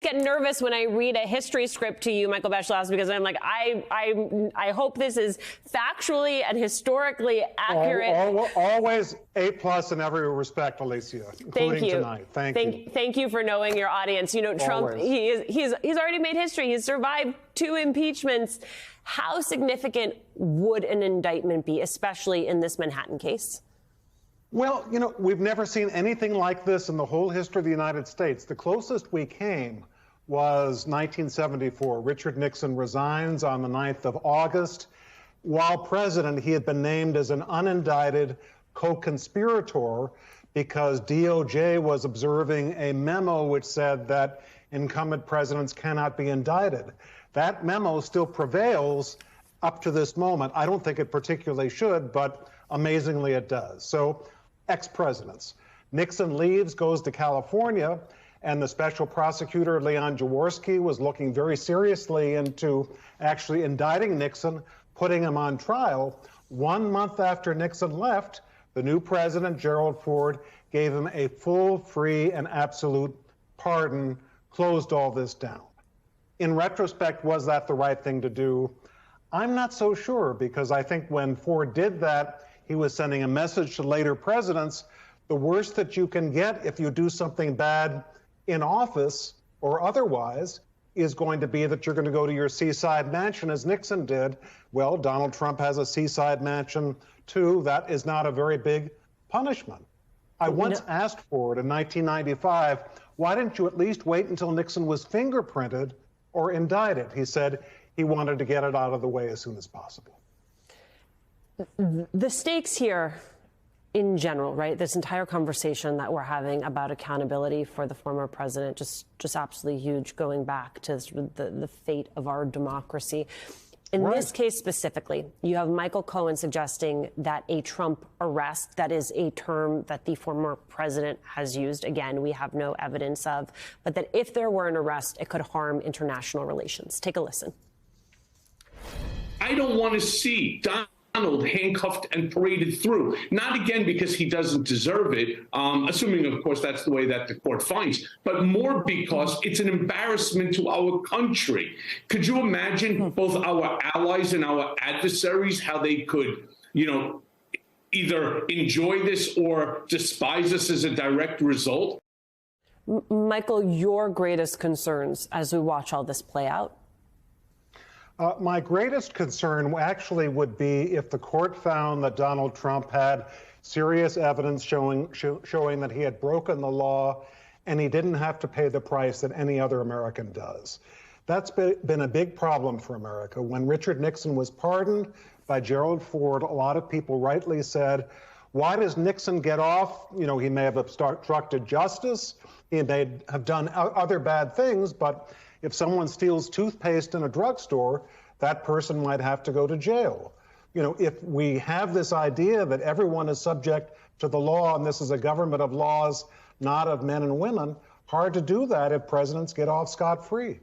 get nervous when I read a history script to you, Michael Beschloss, because I'm like, I hope this is factually and historically accurate. Always A+ in every respect, Alicia, including tonight. Thank you for knowing your audience. You know, Trump, he's already made history. He's survived 2 impeachments. How significant would an indictment be, especially in this Manhattan case? Well, you know, we've never seen anything like this in the whole history of the United States. The closest we came was 1974. Richard Nixon resigns on the 9th of August. While president, he had been named as an unindicted co-conspirator because DOJ was observing a memo which said that incumbent presidents cannot be indicted. That memo still prevails up to this moment. I don't think it particularly should, but amazingly it does. So, ex-presidents. Nixon leaves, goes to California, and the special prosecutor, Leon Jaworski, was looking very seriously into actually indicting Nixon, putting him on trial. 1 month after Nixon left, the new president, Gerald Ford, gave him a full, free, and absolute pardon, closed all this down. In retrospect, was that the right thing to do? I'm not so sure, because I think when Ford did that, he was sending a message to later presidents: the worst that you can get if you do something bad in office or otherwise is going to be that you're going to go to your seaside mansion, as Nixon did. Well, Donald Trump has a seaside mansion too. That is not a very big punishment. I once asked Ford in 1995, why didn't you at least wait until Nixon was fingerprinted or indicted? He said he wanted to get it out of the way as soon as possible. The stakes here in general, right? This entire conversation that we're having about accountability for the former president, just absolutely huge, going back to the fate of our democracy. In this case specifically, you have Michael Cohen suggesting that a Trump arrest, that is a term that the former president has used, again, we have no evidence of, but that if there were an arrest, it could harm international relations. Take a listen. I don't want to see Donald handcuffed and paraded through. Not again because he doesn't deserve it, assuming, of course, that's the way that the court finds, but more because it's an embarrassment to our country. Could you imagine both our allies and our adversaries, how they could, you know, either enjoy this or despise us as a direct result? Michael, your greatest concerns as we watch all this play out? My greatest concern actually would be if the court found that Donald Trump had serious evidence showing that he had broken the law and he didn't have to pay the price that any other American does. That's been a big problem for America. When Richard Nixon was pardoned by Gerald Ford, a lot of people rightly said, why does Nixon get off? You know, he may have obstructed justice, he may have done other bad things, but if someone steals toothpaste in a drugstore, that person might have to go to jail. You know, if we have this idea that everyone is subject to the law and this is a government of laws, not of men and women, hard to do that if presidents get off scot-free.